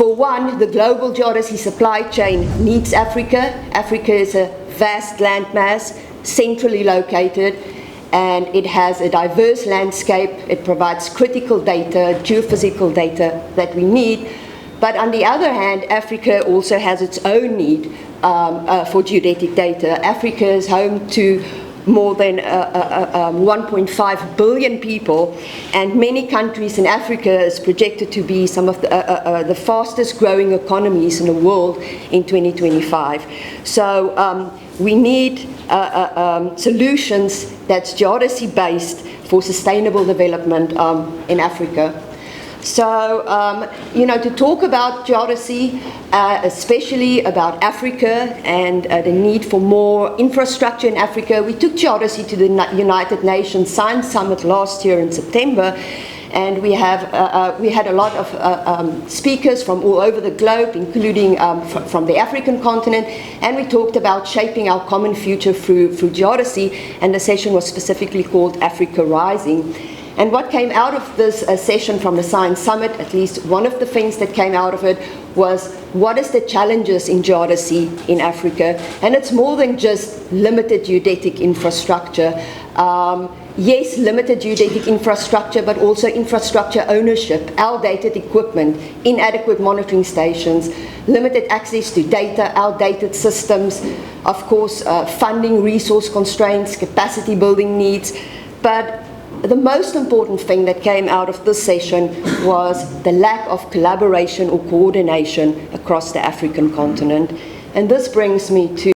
For one, the global geodesy supply chain needs Africa. Africa is a vast landmass, centrally located, and it has a diverse landscape. It provides critical data, geophysical data that we need. But on the other hand, Africa also has its own need for geodetic data. Africa is home to more than 1.5 billion people, and many countries in Africa is projected to be some of the fastest growing economies in the world in 2025. So we need solutions that's geodesy-based for sustainable development in Africa. So, to talk about geodesy, especially about Africa and the need for more infrastructure in Africa, we took geodesy to the United Nations Science Summit last year in September, and we had a lot of speakers from all over the globe, including from the African continent, and we talked about shaping our common future through geodesy, and the session was specifically called Africa Rising. And what came out of this session from the Science Summit, at least one of the things that came out of it, was what is the challenges in geodesy in Africa? And it's more than just limited geodetic infrastructure. Yes, limited geodetic infrastructure, but also infrastructure ownership, outdated equipment, inadequate monitoring stations, limited access to data, outdated systems, of course, funding, resource constraints, capacity building needs. But the most important thing that came out of this session was the lack of collaboration or coordination across the African continent. And this brings me to